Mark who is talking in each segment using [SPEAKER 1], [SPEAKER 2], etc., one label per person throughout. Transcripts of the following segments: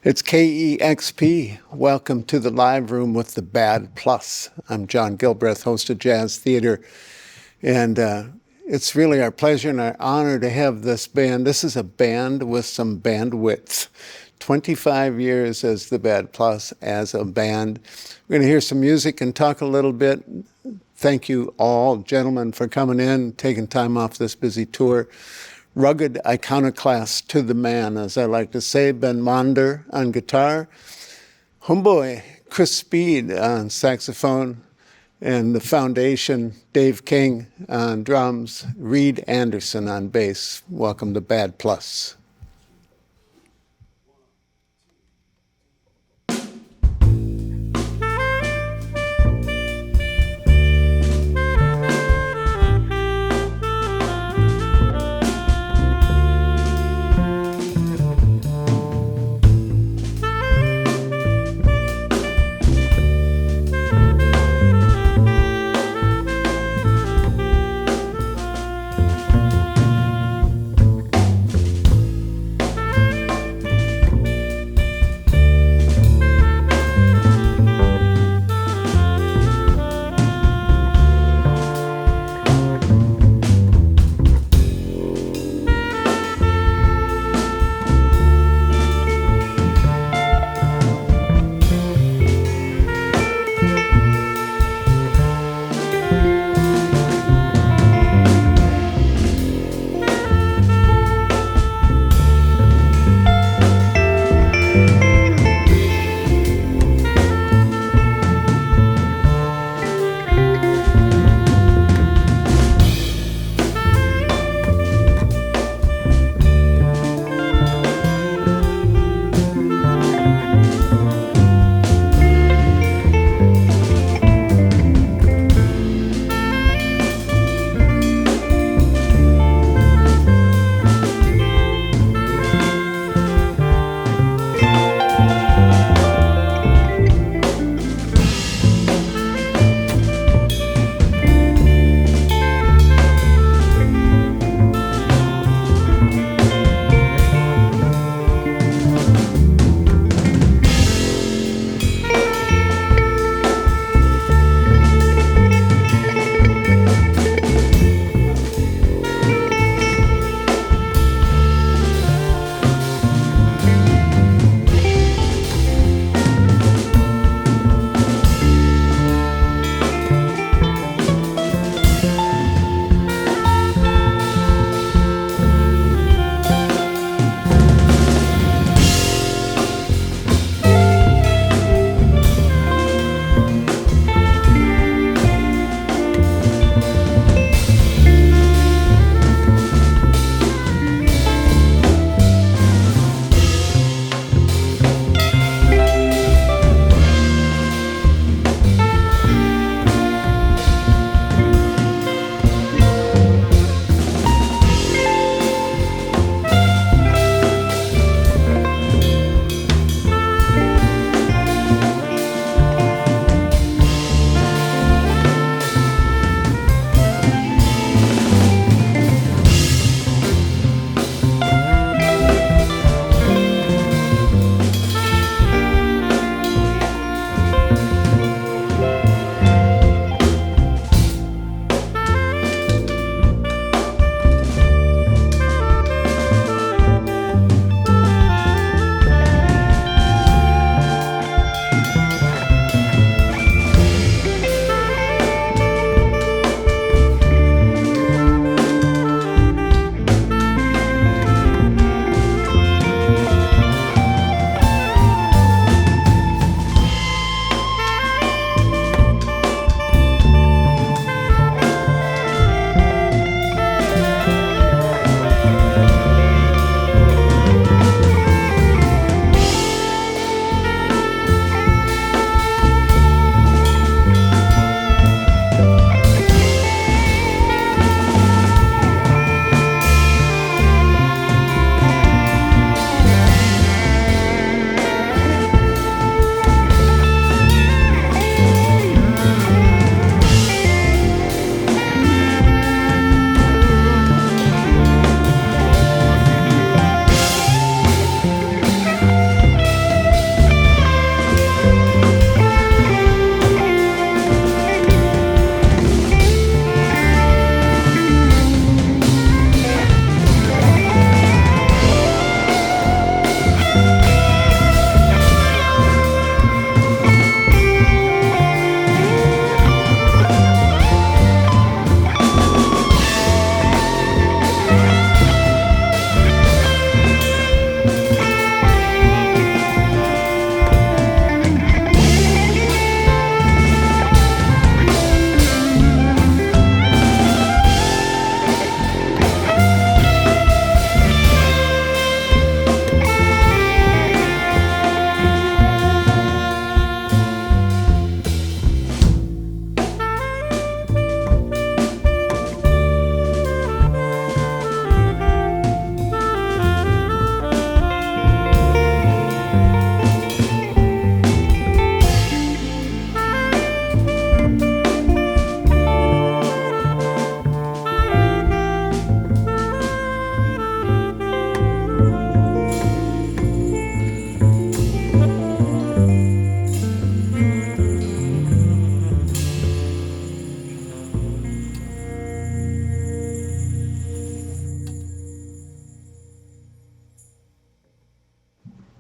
[SPEAKER 1] It's KEXP. Welcome to the live room with the Bad Plus. I'm John Gilbreath, host of Jazz Theater. And it's really our pleasure and our honor to have this band. This is a band with some bandwidth. 25 years as the Bad Plus as a band. We're going to hear some music and talk a little bit. Thank you all, gentlemen, for coming in, taking time off this busy tour. Rugged iconoclast to the man, as I like to say, Ben Monder on guitar, homeboy Chris Speed on saxophone, and the foundation, Dave King on drums, Reid Anderson on bass. Welcome to Bad Plus.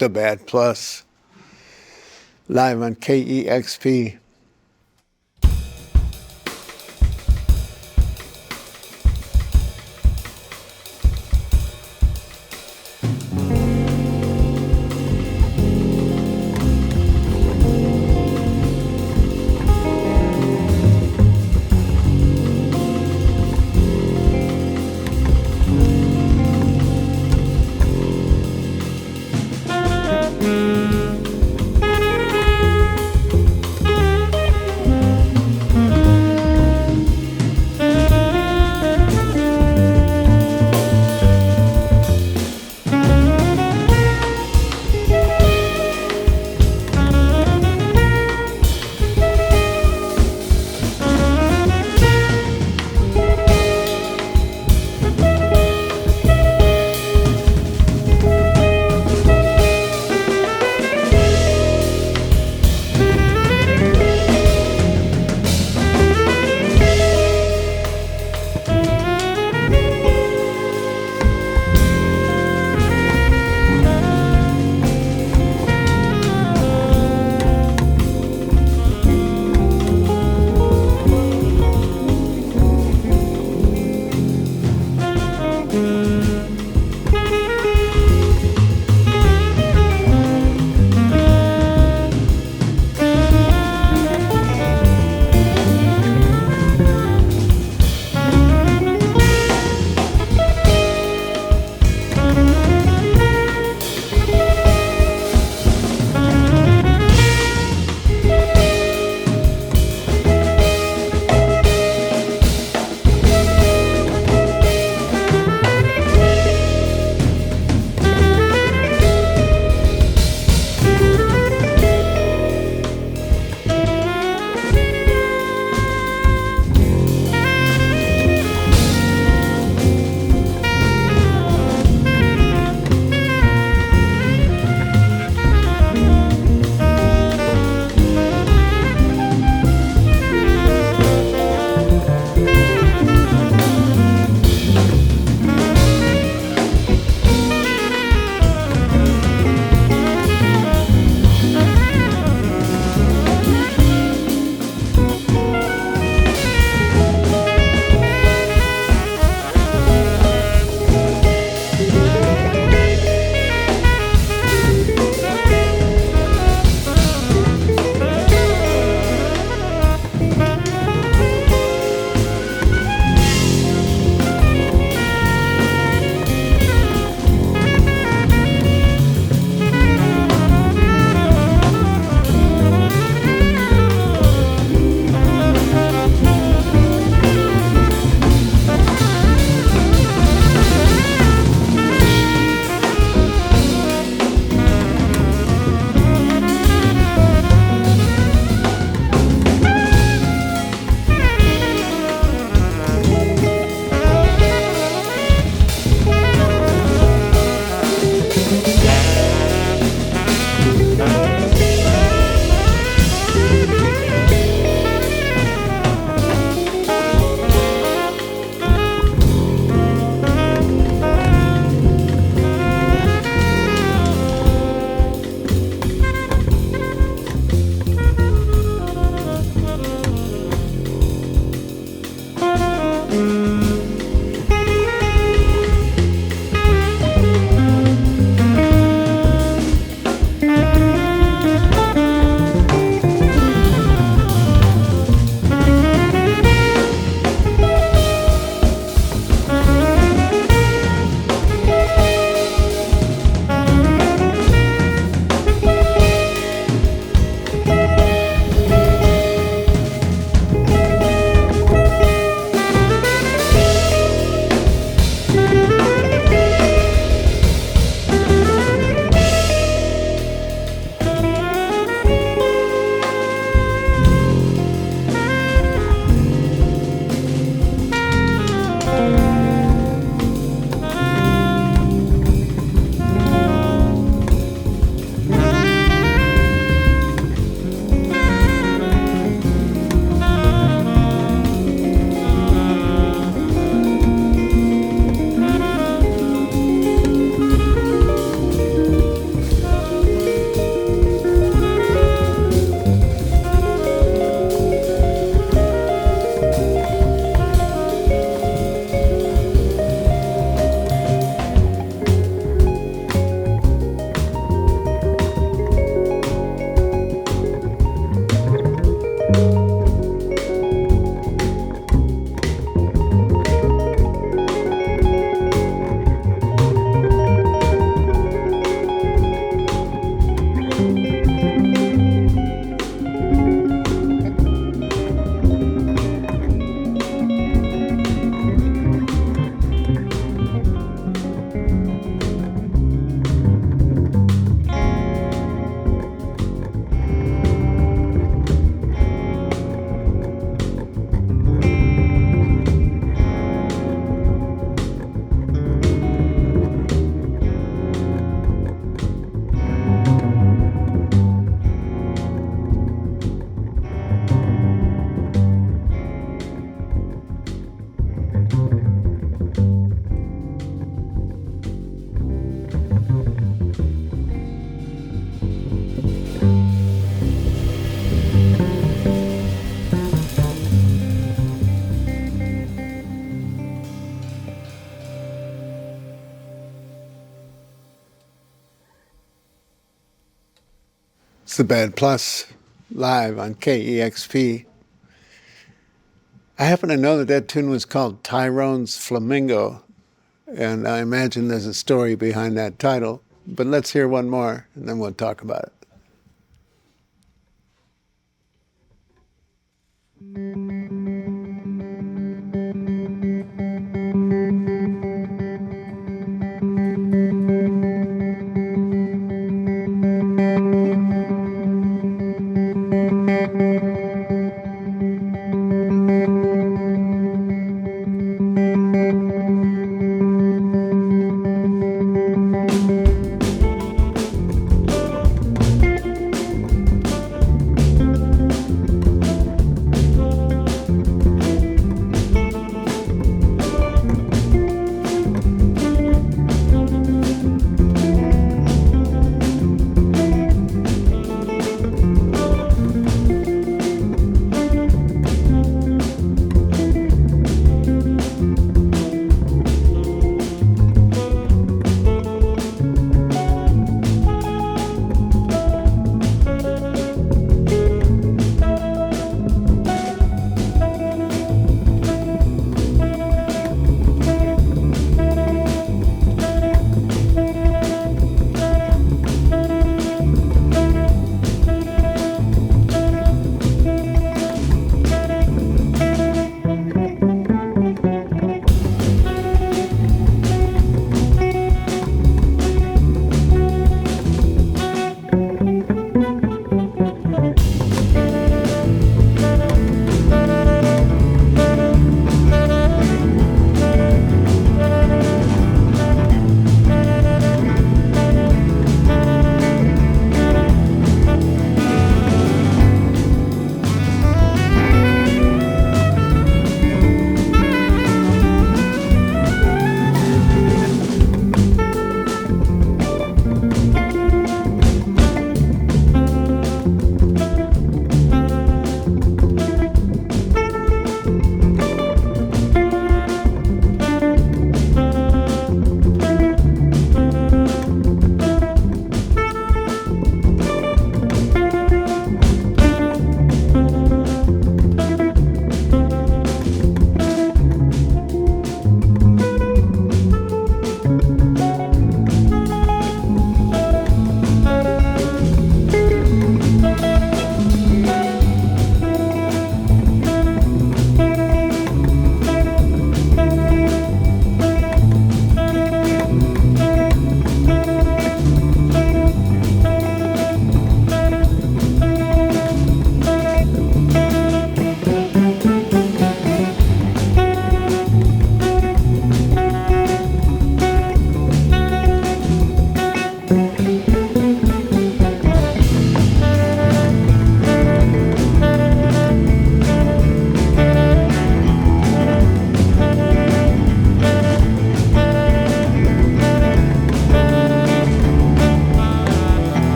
[SPEAKER 1] The Bad Plus, live on KEXP. It's the Bad Plus live on KEXP. I happen to know that that tune was called Tyrone's Flamingo, and I imagine there's a story behind that title. But let's hear one more, and then we'll talk about it.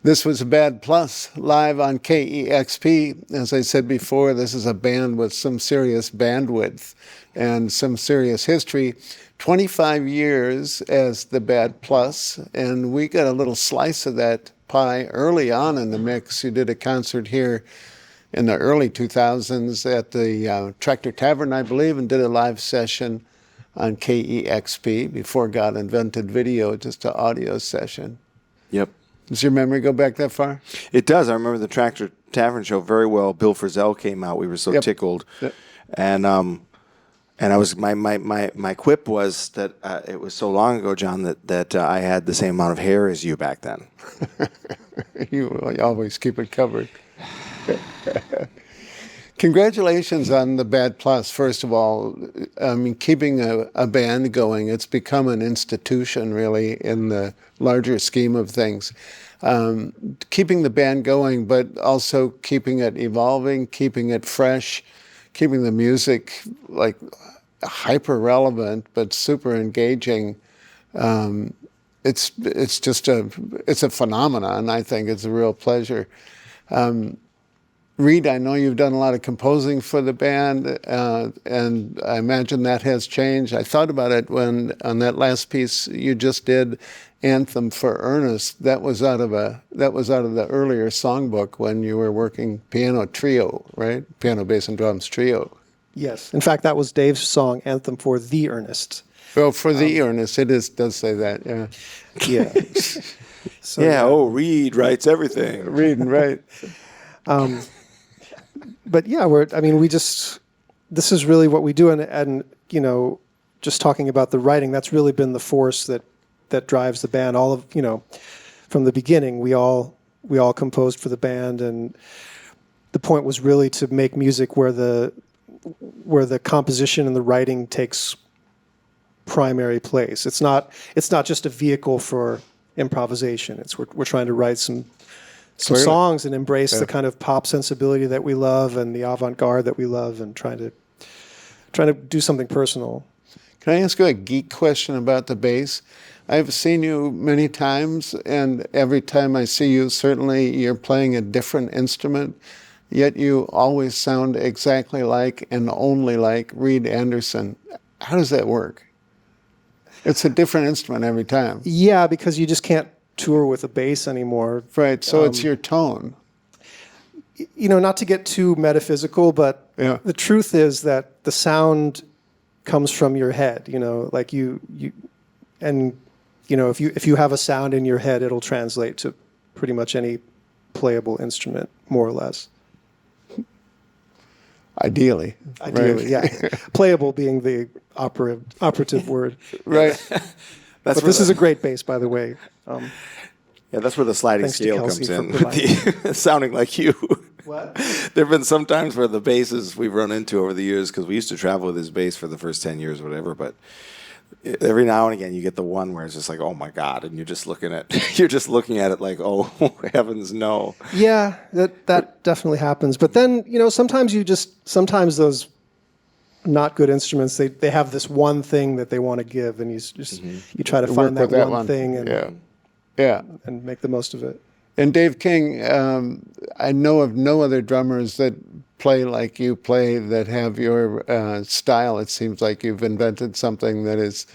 [SPEAKER 1] This was Bad Plus, live on KEXP. As I said before, this is a band with some serious bandwidth and some serious history. 25 years as the Bad Plus, and we got a little slice of that pie early on in the mix. You did a concert here in the early 2000s at the Tractor Tavern, I believe, and did a live session on KEXP before God invented video, just an audio session.
[SPEAKER 2] Yep.
[SPEAKER 1] Does your memory go back that far?
[SPEAKER 2] It does. I remember the Tractor Tavern show very well. Bill Frisell came out. We were so tickled.
[SPEAKER 1] Yep.
[SPEAKER 2] And I was my quip was that it was so long ago, John, that I had the same amount of hair as you back then.
[SPEAKER 1] You always keep it covered. Congratulations on the Bad Plus, first of all. I mean, keeping a band going, it's become an institution, really, in the larger scheme of things. Keeping the band going, but also keeping it evolving, keeping it fresh, keeping the music, like, hyper-relevant, but super engaging. It's a phenomenon, I think. It's a real pleasure. Reid, I know you've done a lot of composing for the band, and I imagine that has changed. I thought about it when, on that last piece you just did, Anthem for Earnest. That was out of the earlier songbook when you were working piano trio, right? Piano, bass, and drums trio.
[SPEAKER 3] Yes. In fact, that was Dave's song, Anthem for the Earnest.
[SPEAKER 1] Well, for the earnest, does say that, yeah.
[SPEAKER 3] Yeah. So,
[SPEAKER 2] yeah. Oh, Reid writes everything.
[SPEAKER 1] Reid, right.
[SPEAKER 3] But yeah, this is really what we do, and you know, just talking about the writing, that's really been the force that drives the band. All of, you know, from the beginning, we all composed for the band, and the point was really to make music where the composition and the writing takes primary place. It's not just a vehicle for improvisation. We're trying to write some songs and embrace the kind of pop sensibility that we love and the avant-garde that we love, and trying to do something personal.
[SPEAKER 1] Can I ask you a geek question about the bass? I've seen you many times, and every time I see you, certainly you're playing a different instrument, yet you always sound exactly like and only like Reid Anderson. How does that work? It's a different instrument every time.
[SPEAKER 3] Yeah, because you just can't tour with a bass anymore.
[SPEAKER 1] Right, so it's your tone.
[SPEAKER 3] You know, not to get too metaphysical, but the truth is that the sound comes from your head, you know, like you know, if you have a sound in your head, it'll translate to pretty much any playable instrument, more or less.
[SPEAKER 1] Ideally, right?
[SPEAKER 3] Yeah. Playable being the operative word.
[SPEAKER 1] Right.
[SPEAKER 3] But this is a great bass, by the way.
[SPEAKER 2] Yeah, that's where the sliding scale comes in. Sounding like you.
[SPEAKER 3] What?
[SPEAKER 2] There have been some times where the basses we've run into over the years, because we used to travel with his bass for the first 10 years or whatever, but every now and again you get the one where it's just like, oh my God, and you're just looking at it like, oh heavens no.
[SPEAKER 3] Yeah, that definitely happens. But then, you know, sometimes those not good instruments, they have this one thing that they want to give, and you try to find that one thing and make the most of it.
[SPEAKER 1] And Dave King, I know of no other drummers that play like you play, that have your style. It seems like you've invented something that is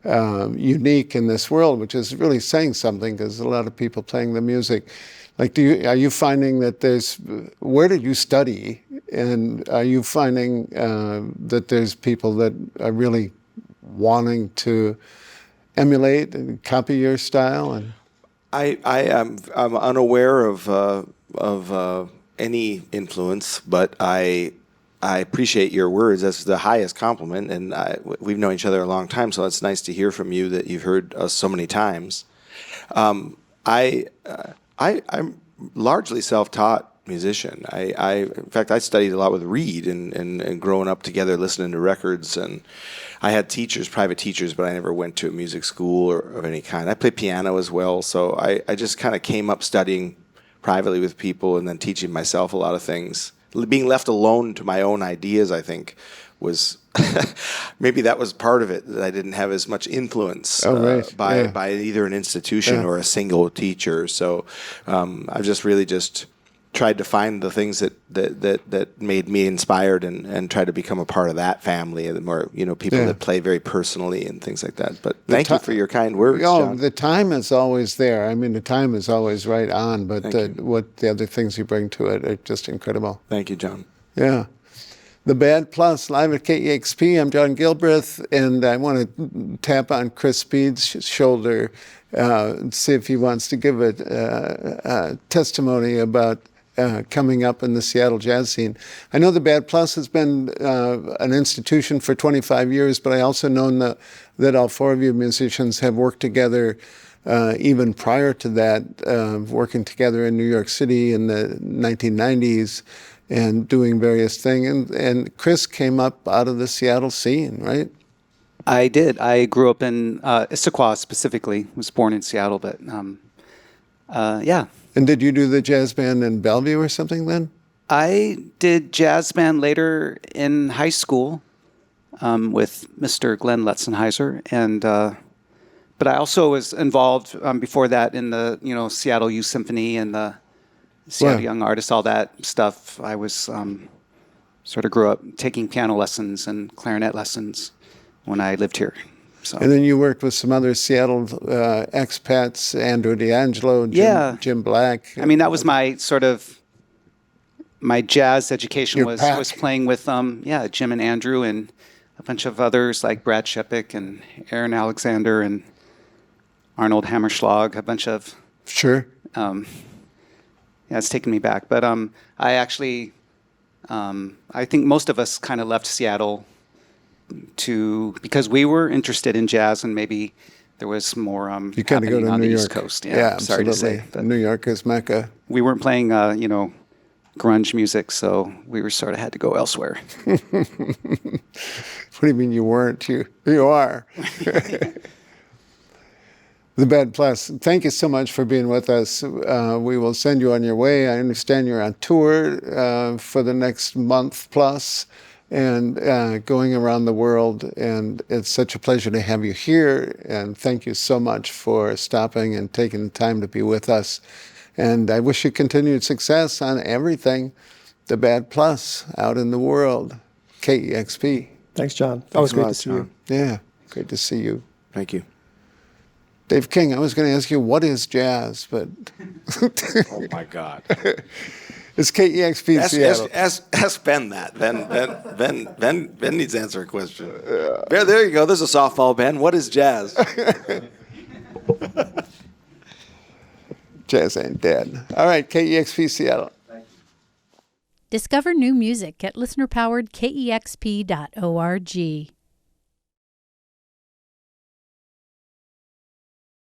[SPEAKER 1] unique in this world, which is really saying something, because a lot of people playing the music. Like, are you finding that where did you study? And are you finding that there's people that are really wanting to emulate and copy your style? And
[SPEAKER 2] I'm unaware of any influence, but I appreciate your words. That's the highest compliment, and we've known each other a long time, so it's nice to hear from you that you've heard us so many times. I'm largely self-taught musician. In fact, I studied a lot with Reid and growing up together, listening to records, and I had private teachers, but I never went to a music school or of any kind. I played piano as well, so I just kind of came up studying privately with people and then teaching myself a lot of things being left alone to my own ideas, I think, was maybe that was part of it, that I didn't have as much influence by either an institution or a single teacher. So I've just really just tried to find the things that made me inspired and try to become a part of that family, and the more people that play very personally and things like that. But thank you for your kind words. John.
[SPEAKER 1] The time is always there. I mean, the time is always right on. But what the other things you bring to it are just incredible.
[SPEAKER 2] Thank you, John.
[SPEAKER 1] Yeah. The Bad Plus, live at KEXP. I'm John Gilbreath, and I want to tap on Chris Speed's shoulder and see if he wants to give a testimony about coming up in the Seattle jazz scene. I know the Bad Plus has been an institution for 25 years, but I also know that all four of you musicians have worked together even prior to that, working together in New York City in the 1990s. And doing various things. And Chris came up out of the Seattle scene, right?
[SPEAKER 4] I did. I grew up in Issaquah specifically. Was born in Seattle, but yeah.
[SPEAKER 1] And did you do the jazz band in Bellevue or something then?
[SPEAKER 4] I did jazz band later in high school with Mr. Glenn Letzenheiser, and but I also was involved before that in the Seattle Youth Symphony and the Seattle Young Artists, all that stuff. I was sort of grew up taking piano lessons and clarinet lessons when I lived here. So.
[SPEAKER 1] And then you worked with some other Seattle expats, Andrew D'Angelo, Jim Black.
[SPEAKER 4] I mean, that was my sort of my jazz education was playing with Jim and Andrew and a bunch of others like Brad Shepik and Aaron Alexander and Arnold Hammerschlag, a bunch of yeah, it's taken me back. But I actually, I think most of us kind of left Seattle because we were interested in jazz, and maybe there was more
[SPEAKER 1] you kind of go to
[SPEAKER 4] on
[SPEAKER 1] New
[SPEAKER 4] the
[SPEAKER 1] York.
[SPEAKER 4] East Coast.
[SPEAKER 1] Yeah,
[SPEAKER 4] sorry to say. But
[SPEAKER 1] New York is Mecca.
[SPEAKER 4] We weren't playing, grunge music, so we were sort of had to go elsewhere.
[SPEAKER 1] What do you mean you weren't? You are. The Bad Plus, thank you so much for being with us. We will send you on your way. I understand you're on tour for the next month plus and going around the world. And it's such a pleasure to have you here. And thank you so much for stopping and taking the time to be with us. And I wish you continued success on everything. The Bad Plus out in the world. KEXP.
[SPEAKER 3] Thanks, John. Always great to see you.
[SPEAKER 1] Yeah, great to see you.
[SPEAKER 2] Thank you.
[SPEAKER 1] Dave King, I was going to ask you, what is jazz? But
[SPEAKER 2] oh, my God.
[SPEAKER 1] It's KEXP Seattle.
[SPEAKER 2] Ask Ben that. Ben needs to answer a question. There you go. There's a softball, Ben. What is jazz?
[SPEAKER 1] Jazz ain't dead. All right, KEXP Seattle.
[SPEAKER 5] Discover new music at listener-powered KEXP.org.